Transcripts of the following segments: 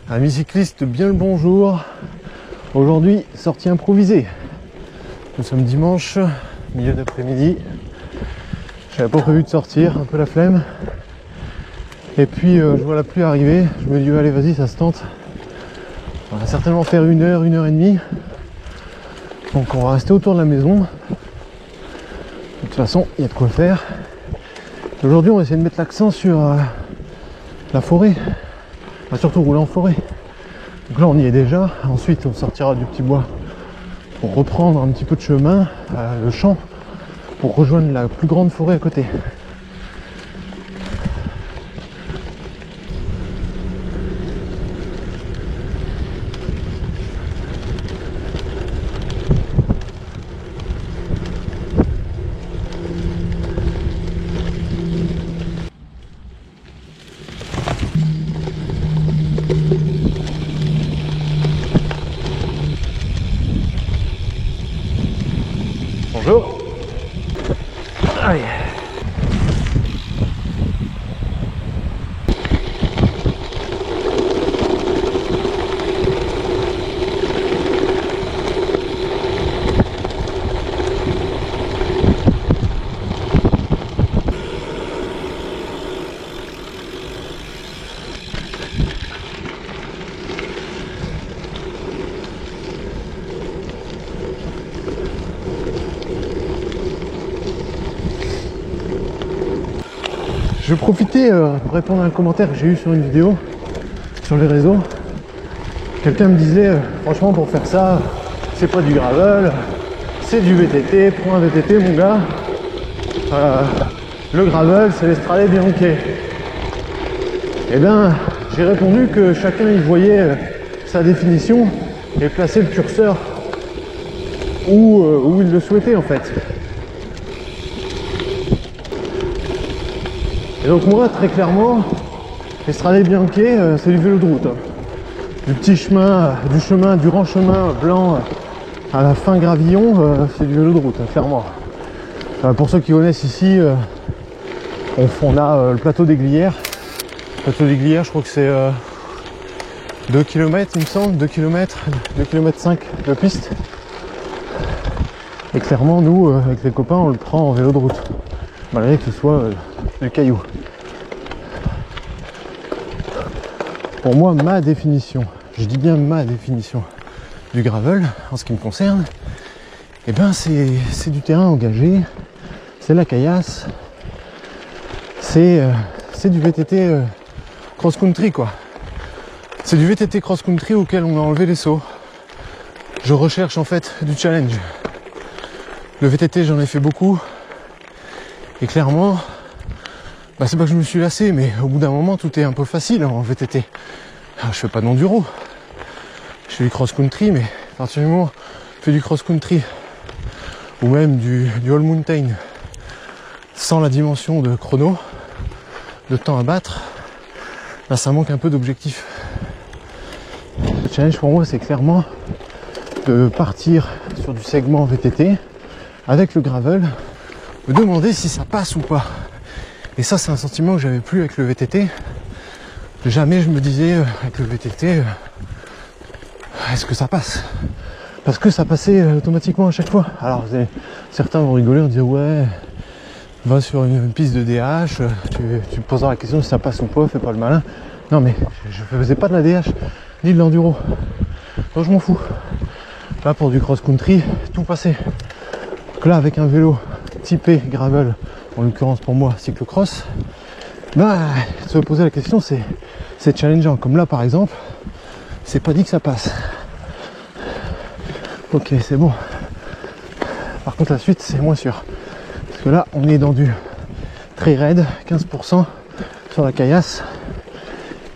Amis cyclistes, bien le bonjour. Aujourd'hui, sortie improvisée. Nous sommes dimanche, milieu d'après-midi. J'avais pas prévu de sortir, un peu la flemme. Et puis je vois la pluie arriver. Je me dis allez vas-y, ça se tente. On va certainement faire 1 heure, 1 heure et demie. Donc on va rester autour de la maison. De toute façon, il y a de quoi faire. Aujourd'hui, on va essayer de mettre l'accent sur la forêt. On va surtout rouler en forêt. Donc là, on y est déjà. Ensuite, on sortira du petit bois pour reprendre un petit peu de chemin, le champ, pour rejoindre la plus grande forêt à côté. Bonjour. Allez. Je vais profiter pour répondre à un commentaire que j'ai eu sur une vidéo sur les réseaux. Quelqu'un me disait franchement pour faire ça, c'est pas du gravel, c'est du VTT, prends un VTT mon gars. Le gravel c'est l'Estrade Bianche. Et bien j'ai répondu que chacun y voyait sa définition et plaçait le curseur où il le souhaitait en fait. Et donc moi, très clairement, l'Estrade Bianche, c'est du vélo de route. Du petit chemin, du grand chemin blanc à la fin gravillon, c'est du vélo de route, clairement. Pour ceux qui connaissent ici, on a le plateau des Glières. Le plateau des Glières, je crois que c'est 2 km, il me semble, 2 km, 2 km 5 de piste. Et clairement, nous, avec les copains, on le prend en vélo de route. Malgré que ce soit du caillou. Pour moi, ma définition, je dis bien ma définition du gravel, en ce qui me concerne, eh ben c'est du terrain engagé, c'est la caillasse, c'est du VTT cross-country quoi. C'est du VTT cross-country auquel on a enlevé les sauts. Je recherche en fait du challenge. Le VTT, j'en ai fait beaucoup. Et clairement, c'est pas que je me suis lassé, mais au bout d'un moment, tout est un peu facile en VTT. Alors, je fais pas d'enduro, je fais du cross-country, mais à partir du moment où je fais du cross-country, ou même du all mountain, sans la dimension de chrono, de temps à battre, ça manque un peu d'objectif. Le challenge pour moi, c'est clairement de partir sur du segment VTT avec le gravel, me demander si ça passe ou pas. Et ça, c'est un sentiment que j'avais plus avec le VTT. Jamais je me disais avec le VTT, est-ce que ça passe? Parce que ça passait automatiquement à chaque fois. Alors certains vont rigoler en disant ouais, va sur une piste de DH, tu poseras la question si ça passe ou pas, fais pas le malin. Non mais je faisais pas de la DH ni de l'enduro. Donc je m'en fous. Là pour du cross-country, tout passait. Donc là avec un vélo typé gravel, en l'occurrence pour moi cyclocross, se poser la question c'est challengeant. Comme là par exemple, c'est pas dit que ça passe. Ok, c'est bon. Par contre la suite c'est moins sûr. Parce que là on est dans du très raide, 15% sur la caillasse.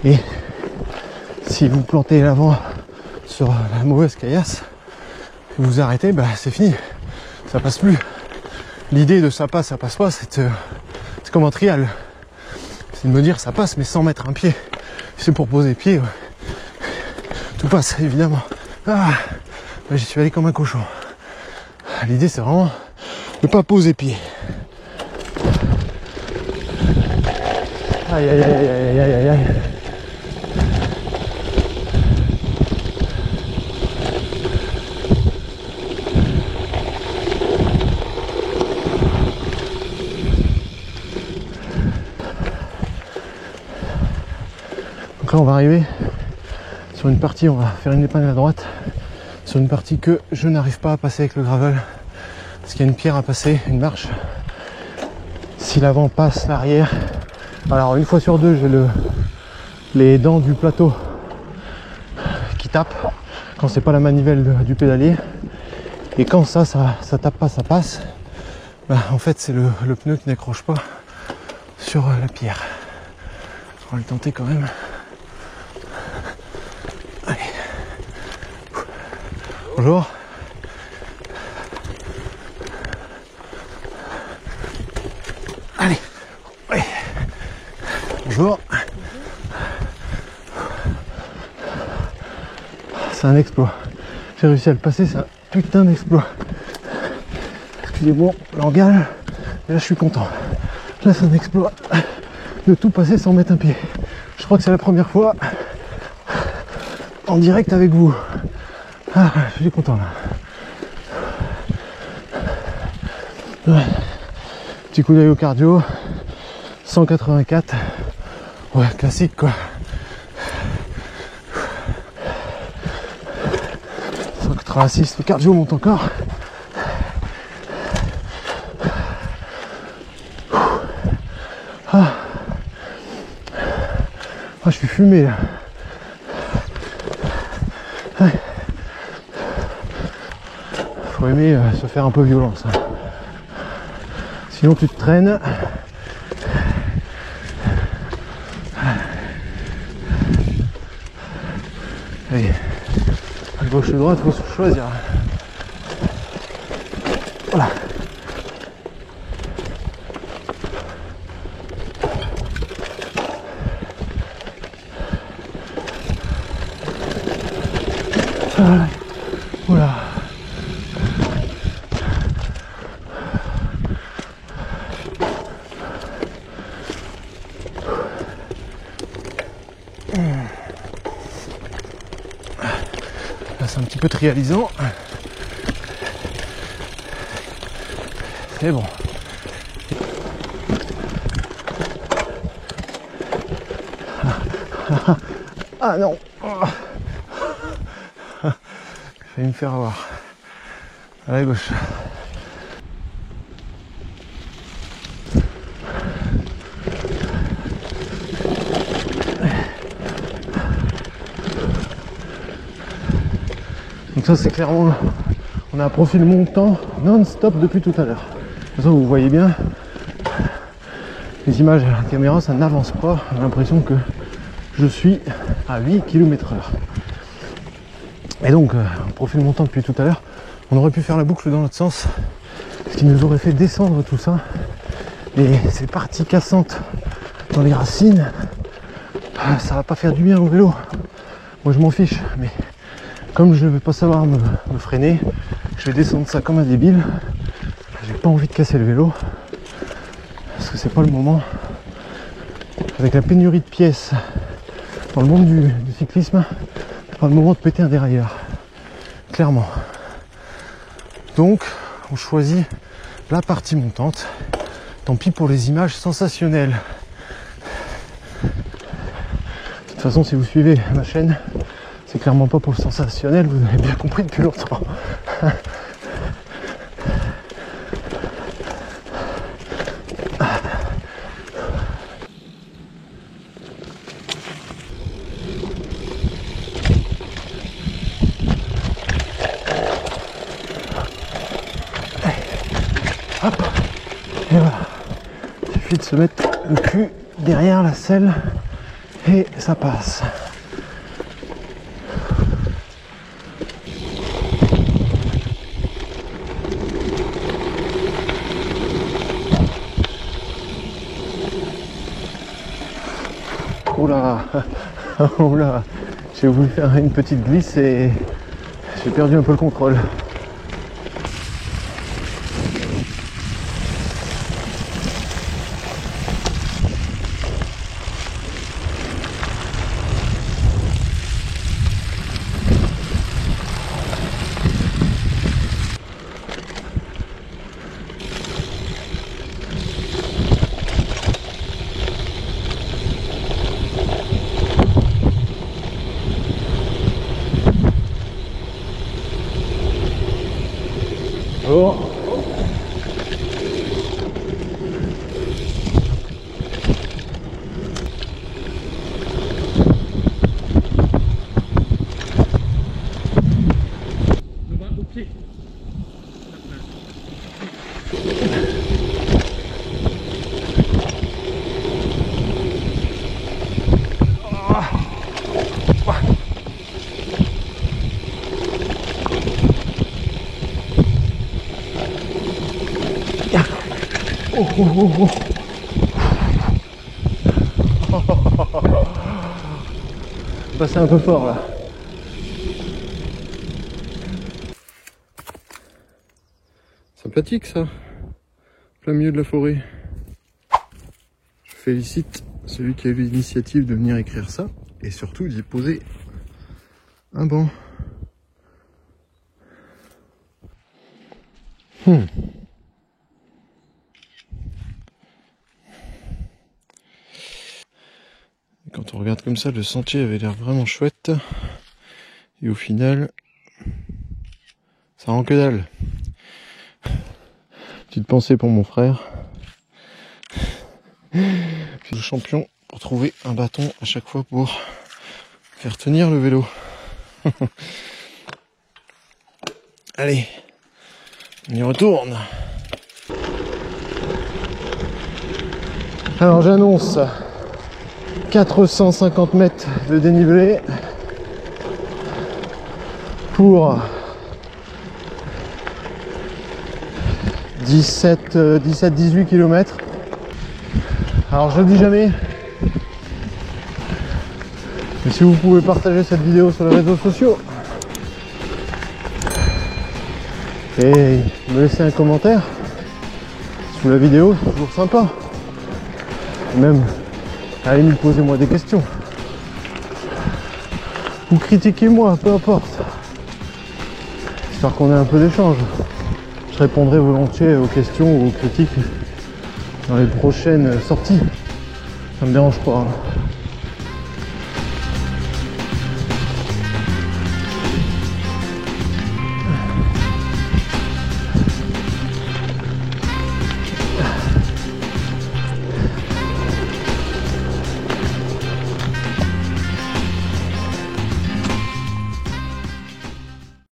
Et si vous plantez l'avant sur la mauvaise caillasse, vous arrêtez, c'est fini. Ça passe plus. L'idée de ça passe pas, c'est comme en trial. C'est de me dire ça passe mais sans mettre un pied. C'est pour poser pied, ouais. Tout passe évidemment. J'y suis allé comme un cochon. L'idée c'est vraiment de pas poser pied. Aïe aïe aïe aïe aïe aïe aïe. Après on va arriver sur une partie, on va faire une épingle à droite, sur une partie que je n'arrive pas à passer avec le gravel, parce qu'il y a une pierre à passer, une marche. Si l'avant passe, l'arrière. Alors une fois sur deux, j'ai les dents du plateau qui tapent quand c'est pas la manivelle du pédalier. Et quand ça tape pas, ça passe. Bah, en fait, c'est le pneu qui n'accroche pas sur la pierre. On va le tenter quand même. Allez. Bonjour. Allez. Oui. Bonjour. C'est un exploit. J'ai réussi à le passer, c'est un putain d'exploit. Excusez-moi, langage, mais là je suis content. Là c'est un exploit de tout passer sans mettre un pied. Je crois que c'est la première fois en direct avec vous. Ah, je suis content là. Ouais. Petit coup d'œil au cardio. 184. Ouais, classique quoi. 186, le cardio monte encore. Ah, je suis fumé là. Ouais. Faut aimer se faire un peu violence. Hein. Sinon tu te traînes. Allez. À gauche et à droite, il faut se choisir. Voilà. Voilà. Là, c'est un petit peu trialisant. C'est bon. Ah non. J'ai failli me faire avoir. À la gauche. Donc ça c'est clairement, on a un profil montant non-stop depuis tout à l'heure. De toute façon vous voyez bien, les images à la caméra ça n'avance pas, j'ai l'impression que je suis à 8 km/h. Et donc, un profil montant depuis tout à l'heure, on aurait pu faire la boucle dans l'autre sens, ce qui nous aurait fait descendre tout ça. Et ces parties cassantes dans les racines, ça va pas faire du bien au vélo. Moi je m'en fiche, mais comme je ne vais pas savoir me freiner, je vais descendre ça comme un débile. J'ai pas envie de casser le vélo, parce que c'est pas le moment. Avec la pénurie de pièces dans le monde du cyclisme, c'est pas le moment de péter un dérailleur, clairement. Donc on choisit la partie montante. Tant pis pour les images sensationnelles. De toute façon, si vous suivez ma chaîne, c'est clairement pas pour le sensationnel, vous avez bien compris depuis longtemps. Hop, et voilà. Il suffit de se mettre le cul derrière la selle et ça passe. Oula, oula, j'ai voulu faire une petite glisse et j'ai perdu un peu le contrôle. Oh, oh, oh, oh. Passer un peu fort là. Sympathique ça, plein milieu de la forêt. Je félicite celui qui a eu l'initiative de venir écrire ça et surtout d'y poser un banc. Quand on regarde comme ça, le sentier avait l'air vraiment chouette. Et au final, ça rend que dalle. Petite pensée pour mon frère. Puis le champion pour trouver un bâton à chaque fois pour faire tenir le vélo. Allez, on y retourne. Alors j'annonce 450 mètres de dénivelé pour 17-18 km. Alors je le dis jamais, mais si vous pouvez partager cette vidéo sur les réseaux sociaux et me laisser un commentaire sous la vidéo, c'est toujours sympa. Et même à la limite, posez-moi des questions ou critiquez-moi, peu importe, histoire qu'on ait un peu d'échange. Je répondrai volontiers aux questions ou aux critiques dans les prochaines sorties. Ça me dérange pas.